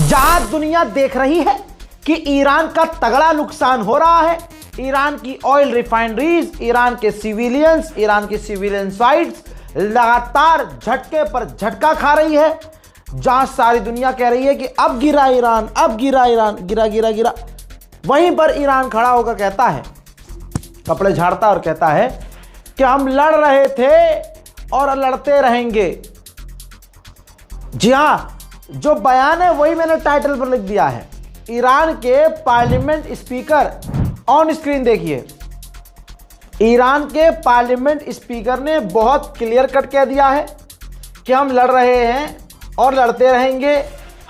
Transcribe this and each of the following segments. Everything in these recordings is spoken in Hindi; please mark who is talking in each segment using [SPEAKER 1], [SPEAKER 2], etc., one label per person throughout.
[SPEAKER 1] जहां दुनिया देख रही है कि ईरान का तगड़ा नुकसान हो रहा है, ईरान की ऑयल रिफाइनरीज, ईरान के सिविलियंस, ईरान की सिविलियन साइट्स लगातार झटके पर झटका खा रही है, जहां सारी दुनिया कह रही है कि अब गिरा ईरान, अब गिरा ईरान, गिरा गिरा गिरा, वहीं पर ईरान खड़ा होकर कहता है, कपड़े झाड़ता और कहता है कि हम लड़ रहे थे और लड़ते रहेंगे। जी हां, जो बयान है वही मैंने टाइटल पर लिख दिया है। ईरान के पार्लियामेंट स्पीकर, ऑन स्क्रीन देखिए, ईरान के पार्लियामेंट स्पीकर ने बहुत क्लियर कट कह दिया है कि हम लड़ रहे हैं और लड़ते रहेंगे,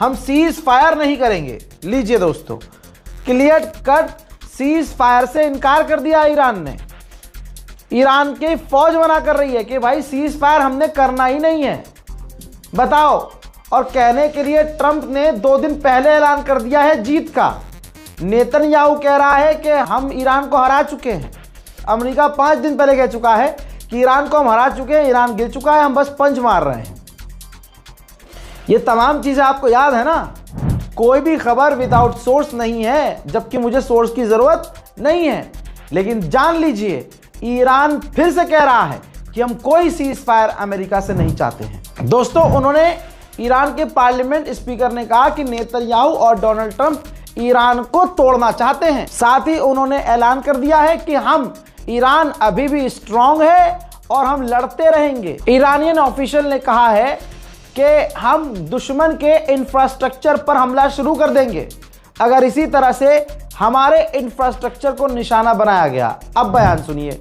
[SPEAKER 1] हम सीज फायर नहीं करेंगे। लीजिए दोस्तों, क्लियर कट सीज फायर से इनकार कर दिया ईरान ने। ईरान की फौज मना कर रही है कि भाई सीज फायर हमने करना ही नहीं है, बताओ। और कहने के लिए ट्रंप ने 2 दिन पहले ऐलान कर दिया है जीत का। नेतन्याहू कह रहा है कि हम ईरान को हरा चुके हैं। अमेरिका 5 दिन पहले कह चुका है कि ईरान को हम हरा चुके हैं, ईरान गिर चुका है, हम बस पंच मार रहे हैं। ये तमाम चीजें आपको याद है ना। कोई भी खबर विदाउट सोर्स नहीं है, जबकि मुझे सोर्स की जरूरत नहीं है। लेकिन जान लीजिए, ईरान फिर से कह रहा है कि हम कोई सीज फायर अमेरिका से नहीं चाहते हैं। दोस्तों, उन्होंने ईरान के पार्लियामेंट स्पीकर ने कहा कि नेतन्याहू और डोनाल्ड ट्रंप ईरान को तोड़ना चाहते हैं। साथ ही उन्होंने ऐलान कर दिया है कि हम, ईरान अभी भी स्ट्रांग है और हम लड़ते रहेंगे। ईरानियन ऑफिशियल ने कहा है कि हम दुश्मन के इंफ्रास्ट्रक्चर पर हमला शुरू कर देंगे अगर इसी तरह से हमारे इंफ्रास्ट्रक्चर को निशाना बनाया गया। अब बयान सुनिए।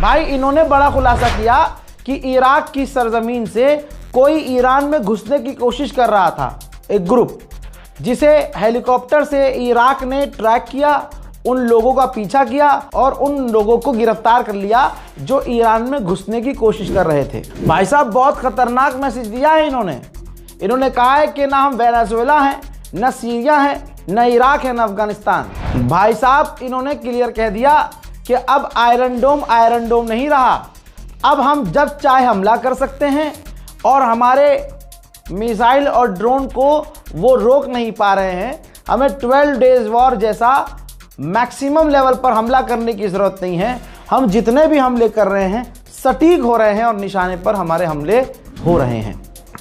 [SPEAKER 1] भाई, इन्होंने बड़ा खुलासा किया कि इराक की सरजमीन से कोई ईरान में घुसने की कोशिश कर रहा था, एक ग्रुप जिसे हेलीकॉप्टर से इराक ने ट्रैक किया, उन लोगों का पीछा किया और उन लोगों को गिरफ्तार कर लिया जो ईरान में घुसने की कोशिश कर रहे थे। भाई साहब, बहुत खतरनाक मैसेज दिया है इन्होंने कहा है कि ना हम वेनेजुएला हैं, न सीरिया है, न इराक है, न अफगानिस्तान। भाई साहब, इन्होंने क्लियर कह दिया कि अब आयरन डोम नहीं रहा। अब हम जब चाहे हमला कर सकते हैं और हमारे मिसाइल और ड्रोन को वो रोक नहीं पा रहे हैं। हमें 12 डेज वॉर जैसा मैक्सिमम लेवल पर हमला करने की ज़रूरत नहीं है। हम जितने भी हमले कर रहे हैं सटीक हो रहे हैं और निशाने पर हमारे हमले हो रहे हैं।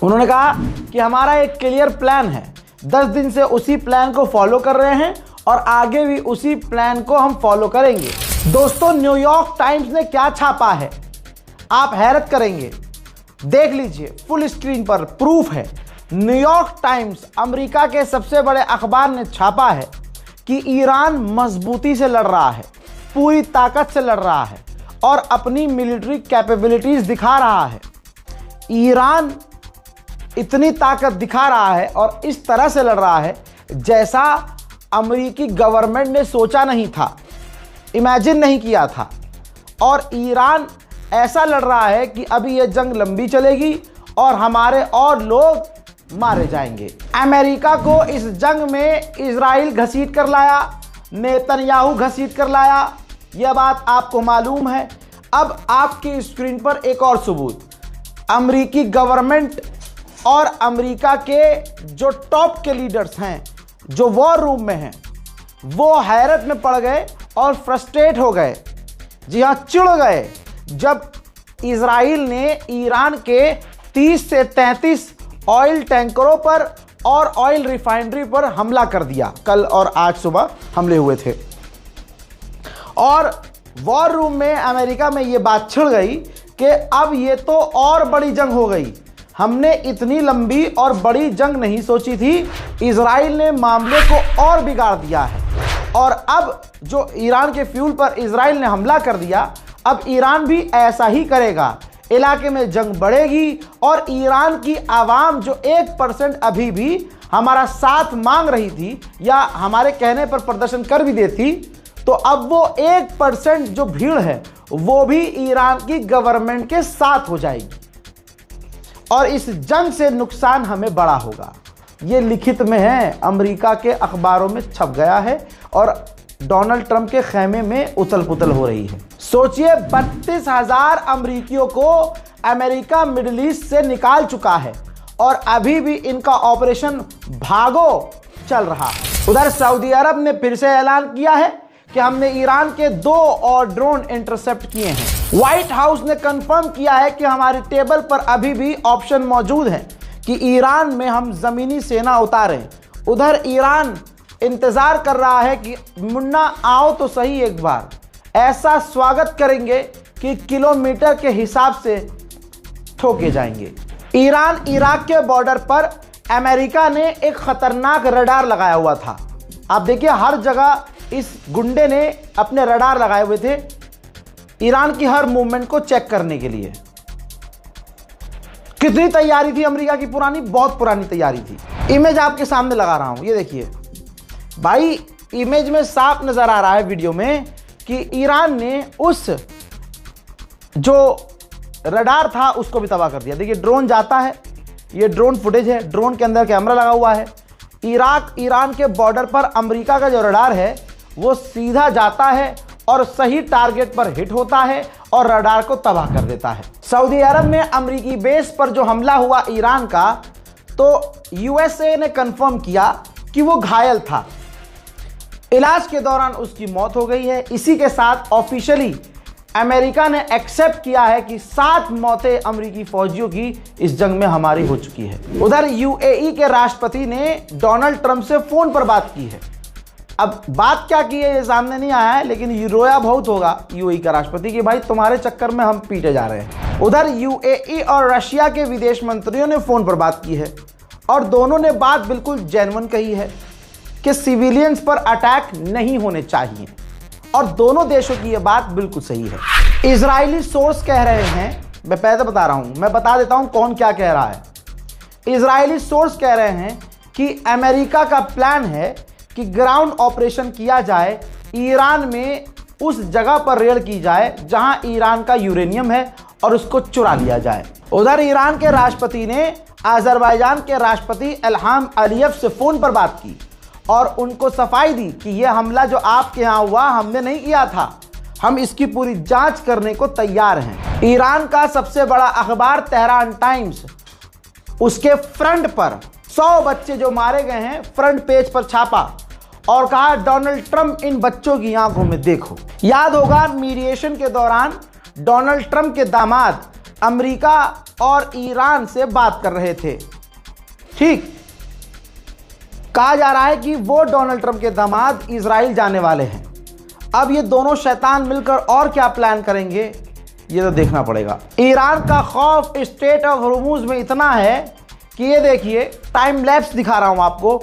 [SPEAKER 1] उन्होंने कहा कि हमारा एक क्लियर प्लान है, 10 दिन से उसी प्लान को फॉलो कर रहे हैं और आगे भी उसी प्लान को हम फॉलो करेंगे। दोस्तों, न्यूयॉर्क टाइम्स ने क्या छापा है आप हैरत करेंगे। देख लीजिए, फुल स्क्रीन पर प्रूफ है। न्यूयॉर्क टाइम्स, अमेरिका के सबसे बड़े अखबार, ने छापा है कि ईरान मजबूती से लड़ रहा है, पूरी ताकत से लड़ रहा है और अपनी मिलिट्री कैपेबिलिटीज दिखा रहा है। ईरान इतनी ताकत दिखा रहा है और इस तरह से लड़ रहा है जैसा अमेरिकी गवर्नमेंट ने सोचा नहीं था, इमेजिन नहीं किया था। और ईरान ऐसा लड़ रहा है कि अभी यह जंग लंबी चलेगी और हमारे और लोग मारे जाएंगे। अमेरिका को इस जंग में इजराइल घसीट कर लाया, नेतन्याहू घसीट कर लाया, यह बात आपको मालूम है। अब आपकी स्क्रीन पर एक और सबूत, अमेरिकी गवर्नमेंट और अमेरिका के जो टॉप के लीडर्स हैं, जो वॉर रूम में हैं, वो हैरत में पड़ गए और फ्रस्ट्रेट हो गए। जी हाँ, चिढ़ गए जब इजराइल ने ईरान के 30 से 33 ऑयल टैंकरों पर और ऑयल रिफाइनरी पर हमला कर दिया। कल और आज सुबह हमले हुए थे और वॉर रूम में अमेरिका में ये बात छिड़ गई कि अब ये तो और बड़ी जंग हो गई, हमने इतनी लंबी और बड़ी जंग नहीं सोची थी। इजराइल ने मामले को और बिगाड़ दिया है। और अब जो ईरान के फ्यूल पर इजराइल ने हमला कर दिया, अब ईरान भी ऐसा ही करेगा। इलाके में जंग बढ़ेगी और ईरान की आवाम जो 1% अभी भी हमारा साथ मांग रही थी या हमारे कहने पर प्रदर्शन कर भी देती, तो अब वो 1% जो भीड़ है वो भी ईरान की गवर्नमेंट के साथ हो जाएगी और इस जंग से नुकसान हमें बड़ा होगा। ये लिखित में है, अमेरिका के अखबारों में छप गया है और डोनाल्ड ट्रंप के खेमे में उथल पुथल हो रही है। सोचिए 32,000 अमेरिकियों को अमेरिका मिडिल ईस्ट से निकाल चुका है और अभी भी इनका ऑपरेशन भागो चल रहा है। उधर सऊदी अरब ने फिर से ऐलान किया है कि हमने ईरान के 2 और ड्रोन इंटरसेप्ट किए हैं। व्हाइट हाउस ने कंफर्म किया है कि हमारी टेबल पर अभी भी ऑप्शन मौजूद है कि ईरान में हम जमीनी सेना उतारें। उधर ईरान इंतजार कर रहा है कि मुन्ना आओ तो सही, एक बार ऐसा स्वागत करेंगे कि किलोमीटर के हिसाब से ठोके जाएंगे। ईरान इराक के बॉर्डर पर अमेरिका ने एक खतरनाक रडार लगाया हुआ था। आप देखिए हर जगह इस गुंडे ने अपने रडार लगाए हुए थे ईरान की हर मूवमेंट को चेक करने के लिए। कितनी तैयारी थी अमेरिका की, पुरानी, बहुत पुरानी तैयारी थी। इमेज आपके सामने लगा रहा हूं, ये देखिए भाई, इमेज में साफ नजर आ रहा है वीडियो में कि ईरान ने उस जो रडार था उसको भी तबाह कर दिया। देखिए ड्रोन जाता है, ये ड्रोन फुटेज है, ड्रोन के अंदर कैमरा लगा हुआ है। इराक ईरान के बॉर्डर पर अमेरिका का जो रडार है वो सीधा जाता है और सही टारगेट पर हिट होता है और रडार को तबाह कर देता है। सऊदी अरब में अमेरिकी बेस पर जो हमला हुआ ईरान का, तो यूएसए ने कंफर्म किया कि वो घायल था। इलाज के दौरान उसकी मौत हो गई है। इसी के साथ ऑफिशियली अमेरिका ने एक्सेप्ट किया है कि 7 मौतें अमेरिकी फौजियों की इस जंग में हमारी हो चुकी है। उधर यूएई के राष्ट्रपति ने डोनाल्ड ट्रंप से फोन पर बात की है। अब बात क्या की है ये सामने नहीं आया है, लेकिन ये रोया बहुत होगा यूएई का राष्ट्रपति कि भाई तुम्हारे चक्कर में हम पीटे जा रहे हैं। उधर यूएई और रशिया के विदेश मंत्रियों ने फोन पर बात की है और दोनों ने बात बिल्कुल जेन्युइन कही है कि सिविलियंस पर अटैक नहीं होने चाहिए और दोनों देशों की यह बात बिल्कुल सही है। इजरायली सोर्स कह रहे हैं, मैं पहले बता रहा हूं, मैं बता देता हूं कौन क्या कह रहा है। इजरायली सोर्स कह रहे हैं कि अमेरिका का प्लान है कि ग्राउंड ऑपरेशन किया जाए, ईरान में उस जगह पर रेड की जाए जहां ईरान का यूरेनियम है और उसको चुरा लिया जाए। उधर ईरान के राष्ट्रपति ने अजरबैजान के राष्ट्रपति इल्हाम अलीयव से फोन पर बात की और उनको सफाई दी कि यह हमला जो आपके यहाँ हुआ हमने नहीं किया था, हम इसकी पूरी जांच करने को तैयार हैं। ईरान का सबसे बड़ा अखबार तेहरान टाइम्स, उसके फ्रंट पर 100 बच्चे जो मारे गए हैं फ्रंट पेज पर छापा और कहा डोनाल्ड ट्रंप इन बच्चों की आंखों में देखो। याद होगा मीडिएशन के दौरान डोनाल्ड ट्रंप के दामाद अमेरिका और ईरान से बात कर रहे थे। ठीक, कहा जा रहा है कि वो डोनाल्ड ट्रंप के दामाद इजराइल जाने वाले हैं। अब ये दोनों शैतान मिलकर और क्या प्लान करेंगे ये तो देखना पड़ेगा। ईरान का खौफ स्ट्रेट ऑफ हॉर्मुज में इतना है कि ये देखिए, टाइम लैप्स दिखा रहा हूं आपको।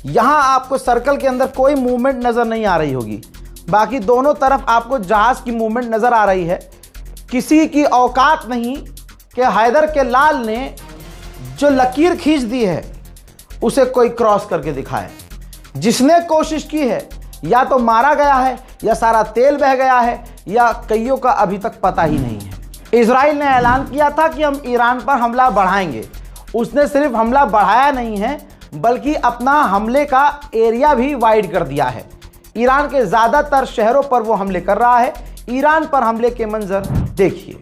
[SPEAKER 1] यहां आपको सर्कल के अंदर कोई मूवमेंट नजर नहीं आ रही होगी, बाकी दोनों तरफ आपको जहाज की मूवमेंट नजर आ रही है। किसी की औकात नहीं कि हैदर के लाल ने जो लकीर खींच दी है उसे कोई क्रॉस करके दिखाए। जिसने कोशिश की है या तो मारा गया है या सारा तेल बह गया है या कईयों का अभी तक पता ही नहीं है। इजराइल ने ऐलान किया था कि हम ईरान पर हमला बढ़ाएंगे। उसने सिर्फ हमला बढ़ाया नहीं है बल्कि अपना हमले का एरिया भी वाइड कर दिया है। ईरान के ज़्यादातर शहरों पर वो हमले कर रहा है। ईरान पर हमले के मंजर देखिए।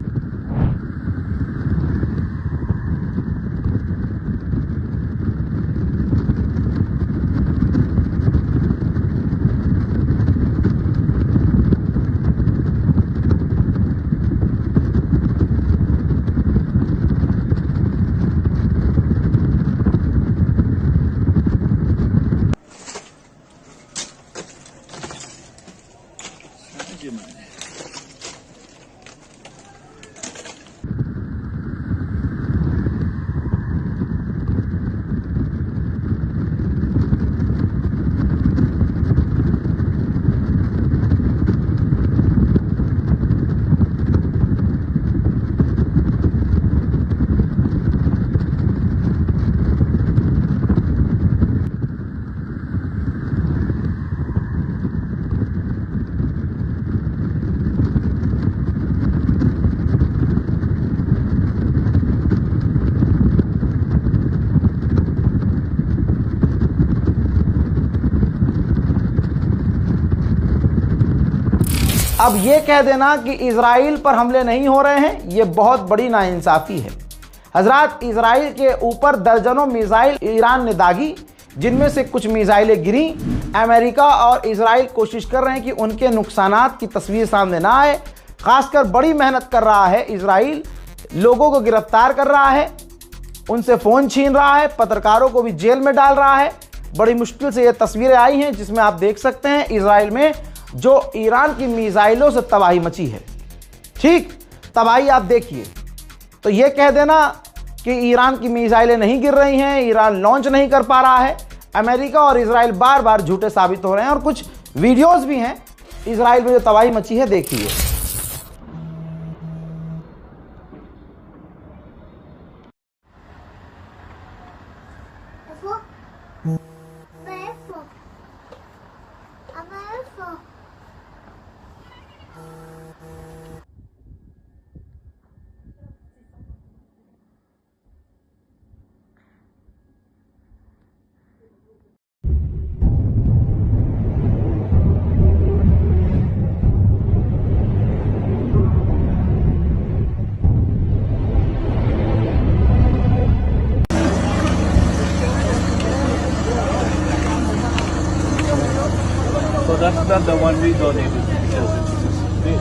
[SPEAKER 1] अब ये कह देना कि इजराइल पर हमले नहीं हो रहे हैं, ये बहुत बड़ी नाइंसाफ़ी है। हजरात, इजराइल के ऊपर दर्जनों मिसाइल ईरान ने दागी, जिनमें से कुछ मिसाइलें गिरी। अमेरिका और इजराइल कोशिश कर रहे हैं कि उनके नुकसानात की तस्वीर सामने ना आए। खासकर बड़ी मेहनत कर रहा है इजराइल, लोगों को गिरफ्तार कर रहा है, उनसे फ़ोन छीन रहा है, पत्रकारों को भी जेल में डाल रहा है। बड़ी मुश्किल से ये तस्वीरें आई हैं जिसमें आप देख सकते हैं इजराइल में जो ईरान की मिसाइलों से तबाही मची है। ठीक, तबाही आप देखिए। तो ये कह देना कि ईरान की मिसाइलें नहीं गिर रही हैं, ईरान लॉन्च नहीं कर पा रहा है। अमेरिका और इजराइल बार बार झूठे साबित हो रहे हैं और कुछ वीडियोस भी हैं इजराइल में जो तबाही मची है, देखिए।
[SPEAKER 2] So that's not the one we donated because it's big.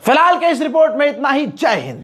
[SPEAKER 1] फिलहाल के इस रिपोर्ट में इतना ही। जय हिंद।